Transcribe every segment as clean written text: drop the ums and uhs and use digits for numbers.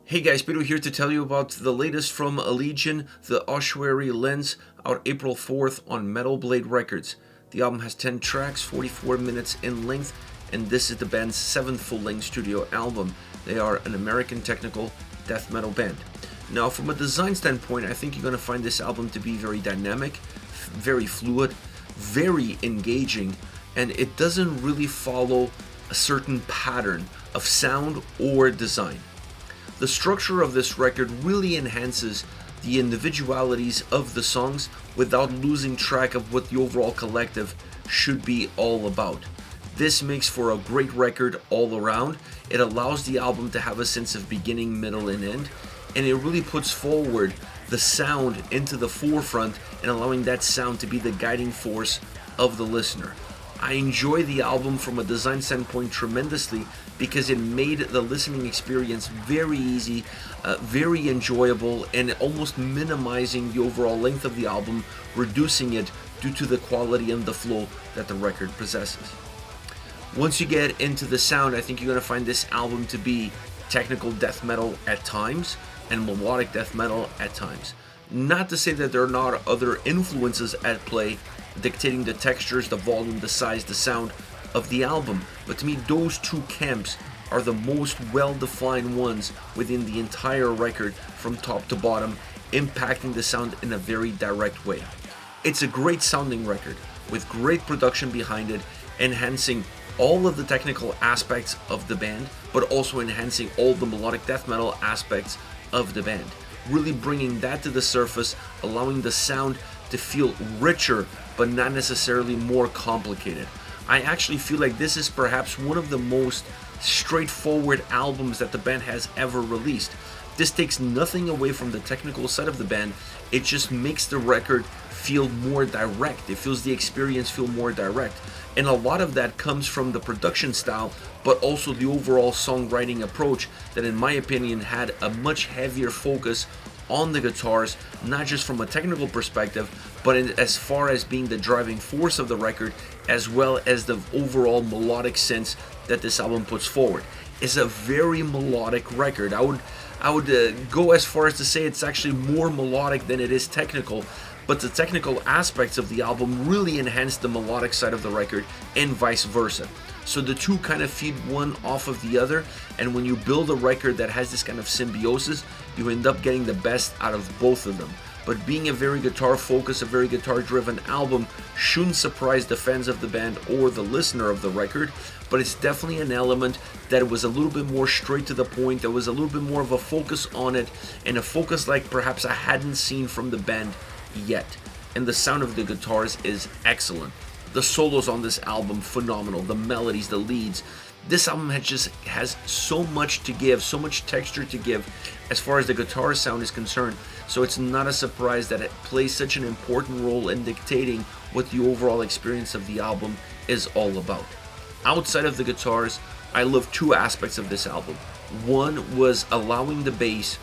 Hey guys, Bellue here to tell you about the latest from Allegaeon, the Ossuary Lens, out April 4th on Metal Blade Records. The album has 10 tracks, 44 minutes in length, and this is the band's 7th full-length studio album. They are an American technical death metal band. Now, from a design standpoint, I think you're going to find this album to be very dynamic, very fluid, very engaging, and it doesn't really follow a certain pattern of sound or design. The structure of this record really enhances the individualities of the songs without losing track of what the overall collective should be all about. This makes for a great record all around. It allows the album to have a sense of beginning, middle, and end, and it really puts forward the sound into the forefront and allowing that sound to be the guiding force of the listener. I enjoy the album from a design standpoint tremendously because it made the listening experience very easy, very enjoyable, and almost minimizing the overall length of the album, reducing it due to the quality and the flow that the record possesses. Once you get into the sound, I think you're going to find this album to be technical death metal at times and melodic death metal at times. Not to say that there are not other influences at play dictating the textures, the volume, the size, the sound of the album, but to me those two camps are the most well-defined ones within the entire record from top to bottom, impacting the sound in a very direct way. It's a great sounding record with great production behind it, enhancing all of the technical aspects of the band, but also enhancing all the melodic death metal aspects of the band, really bringing that to the surface, allowing the sound to feel richer but not necessarily more complicated. I actually feel like this is perhaps one of the most straightforward albums that the band has ever released. This takes nothing away from the technical side of the band, it just makes the record feel more direct. It feels the experience feel more direct. And a lot of that comes from the production style, but also the overall songwriting approach that in my opinion had a much heavier focus on the guitars, not just from a technical perspective, but as far as being the driving force of the record, as well as the overall melodic sense that this album puts forward. It's a very melodic record. I would go as far as to say it's actually more melodic than it is technical, but the technical aspects of the album really enhance the melodic side of the record and vice versa. So the two kind of feed one off of the other, and when you build a record that has this kind of symbiosis, you end up getting the best out of both of them. But being a very guitar focused, a very guitar driven album shouldn't surprise the fans of the band or the listener of the record, but it's definitely an element that was a little bit more straight to the point, there was a little bit more of a focus on it, and a focus like perhaps I hadn't seen from the band yet. And the sound of the guitars is excellent. The solos on this album, phenomenal. The melodies, the leads. This album has so much to give, so much texture to give as far as the guitar sound is concerned. So it's not a surprise that it plays such an important role in dictating what the overall experience of the album is all about. Outside of the guitars, I love two aspects of this album. One was allowing the bass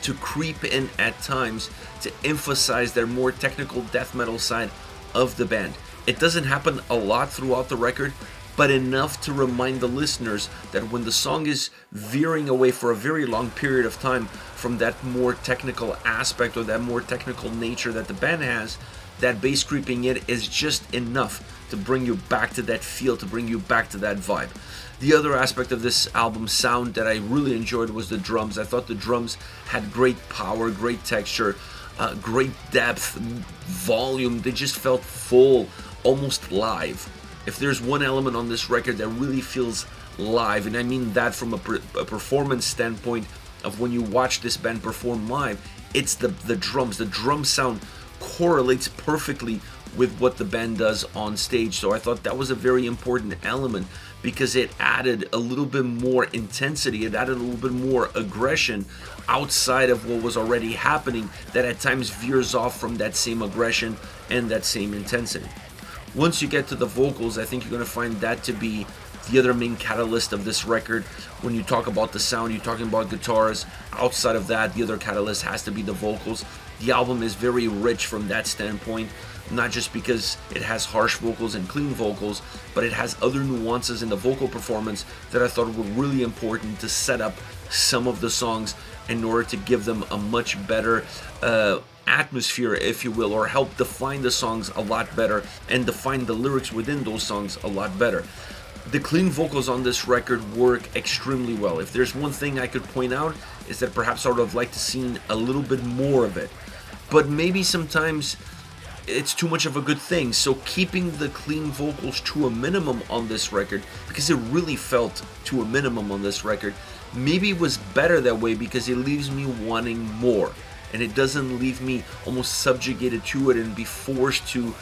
to creep in at times to emphasize their more technical death metal side of the band. It doesn't happen a lot throughout the record, but enough to remind the listeners that when the song is veering away for a very long period of time from that more technical aspect or that more technical nature that the band has, that bass creeping in is just enough to bring you back to that feel, to bring you back to that vibe. The other aspect of this album sound that I really enjoyed was the drums. I thought the drums had great power, great texture, great depth, volume. They just felt full, almost live. If there's one element on this record that really feels live, and I mean that from a performance standpoint of when you watch this band perform live, it's the drums. The drum sound correlates perfectly with what the band does on stage. So I thought that was a very important element because it added a little bit more intensity, it added a little bit more aggression outside of what was already happening that at times veers off from that same aggression and that same intensity. Once you get to the vocals, I think you're going to find that to be the other main catalyst of this record. When you talk about the sound, you're talking about guitars. Outside of that, the other catalyst has to be the vocals. The album is very rich from that standpoint, not just because it has harsh vocals and clean vocals, but it has other nuances in the vocal performance that I thought were really important to set up some of the songs in order to give them a much better atmosphere, if you will, or help define the songs a lot better and define the lyrics within those songs a lot better. The clean vocals on this record work extremely well. If there's one thing I could point out, is that perhaps I would have liked to see a little bit more of it. But maybe sometimes it's too much of a good thing. So keeping the clean vocals to a minimum on this record, because it really felt to a minimum on this record, maybe it was better that way because it leaves me wanting more. And it doesn't leave me almost subjugated to it and be forced to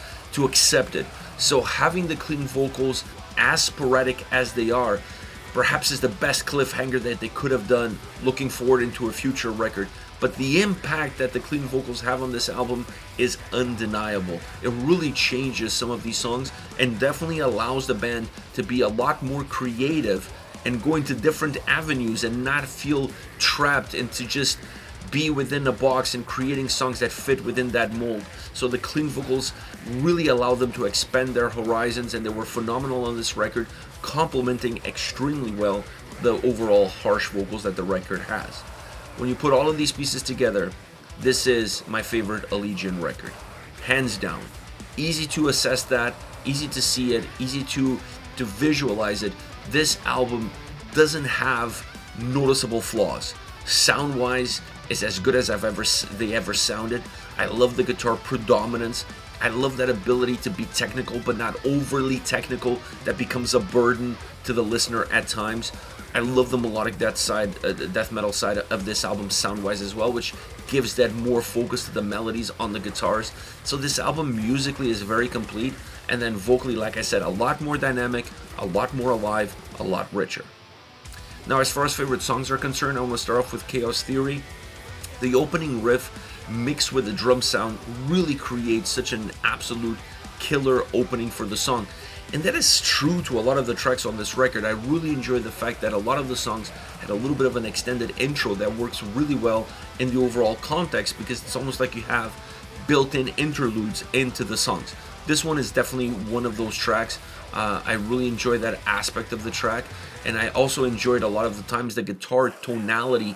accept it. So having the clean vocals, as sporadic as they are, perhaps is the best cliffhanger that they could have done looking forward into a future record. But the impact that the clean vocals have on this album is undeniable. It really changes some of these songs and definitely allows the band to be a lot more creative and go into different avenues and not feel trapped into just be within a box and creating songs that fit within that mold. So the clean vocals really allow them to expand their horizons, and they were phenomenal on this record, complementing extremely well the overall harsh vocals that the record has. When you put all of these pieces together, this is my favorite Allegaeon record, hands down. Easy to assess that, easy to see it, easy to visualize it. This album doesn't have noticeable flaws. Sound-wise, it's as good as they ever sounded. I love the guitar predominance. I love that ability to be technical, but not overly technical that becomes a burden to the listener at times. I love the melodic death metal side of this album sound-wise as well, which gives that more focus to the melodies on the guitars. So this album musically is very complete, and then vocally, like I said, a lot more dynamic, a lot more alive, a lot richer. Now, as far as favorite songs are concerned, I want to start off with Chaos Theory. The opening riff mixed with the drum sound really creates such an absolute killer opening for the song. And that is true to a lot of the tracks on this record. I really enjoy the fact that a lot of the songs had a little bit of an extended intro that works really well in the overall context, because it's almost like you have built-in interludes into the songs. This one is definitely one of those tracks. I really enjoy that aspect of the track, and I also enjoyed a lot of the times the guitar tonality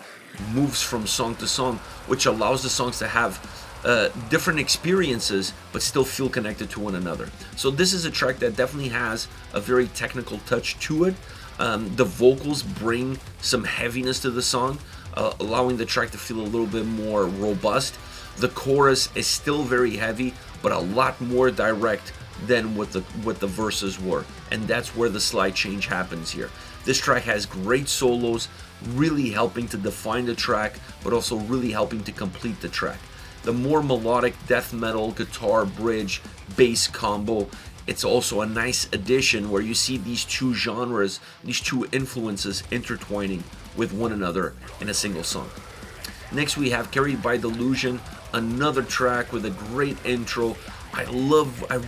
moves from song to song, which allows the songs to have different experiences but still feel connected to one another. So this is a track that definitely has a very technical touch to it. The vocals bring some heaviness to the song, allowing the track to feel a little bit more robust. The chorus is still very heavy, but a lot more direct than what the verses were, and that's where the slight change happens here. This track has great solos, really helping to define the track, but also really helping to complete the track. The more melodic death metal guitar bridge bass combo, it's also a nice addition where you see these two genres, these two influences intertwining with one another in a single song. Next we have Carried by Delusion, another track with a great intro. I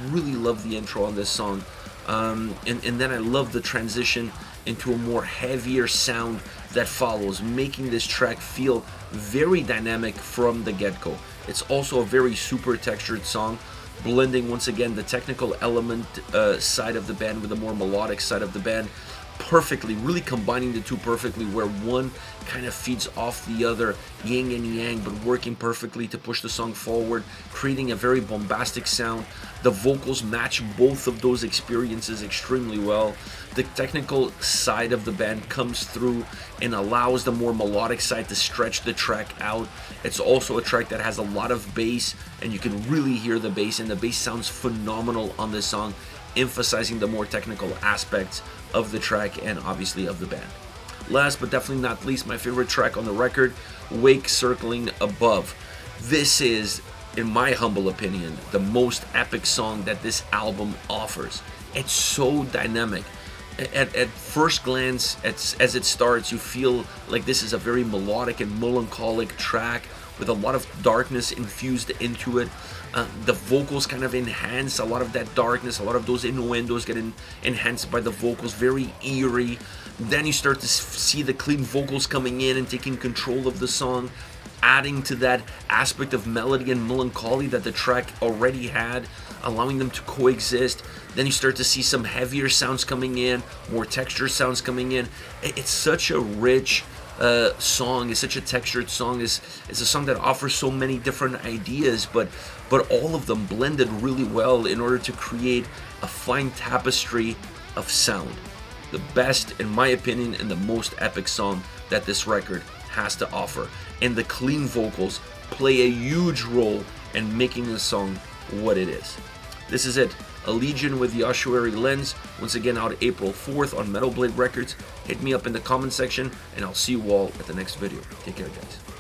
really love the intro on this song, and then I love the transition into a more heavier sound that follows, making this track feel very dynamic from the get-go. It's also a very super textured song, blending once again the technical element side of the band with the more melodic side of the band perfectly, really combining the two perfectly, where one kind of feeds off the other, yin and yang, but working perfectly to push the song forward, creating a very bombastic sound. The vocals match both of those experiences extremely well. The technical side of the band comes through and allows the more melodic side to stretch the track out. It's also a track that has a lot of bass, and you can really hear the bass, and the bass sounds phenomenal on this song, emphasizing the more technical aspects of the track and obviously of the band. Last but definitely not least, my favorite track on the record, Wake Circling Above. This is, in my humble opinion, the most epic song that this album offers. It's so dynamic. At first glance, as it starts, you feel like this is a very melodic and melancholic track with a lot of darkness infused into it. The vocals kind of enhance a lot of that darkness, a lot of those innuendos get enhanced by the vocals, very eerie. Then you start to see the clean vocals coming in and taking control of the song, adding to that aspect of melody and melancholy that the track already had, allowing them to coexist. Then you start to see some heavier sounds coming in, more texture sounds coming in. It's such a rich, song. It's such a textured song. It's a song that offers so many different ideas, but all of them blended really well in order to create a fine tapestry of sound. The best, in my opinion, and the most epic song that this record has to offer. And the clean vocals play a huge role in making the song what it is. This is it. Allegaeon with the Ossuary Lens, once again out April 4th on Metal Blade Records. Hit me up in the comment section, and I'll see you all at the next video. Take care, guys.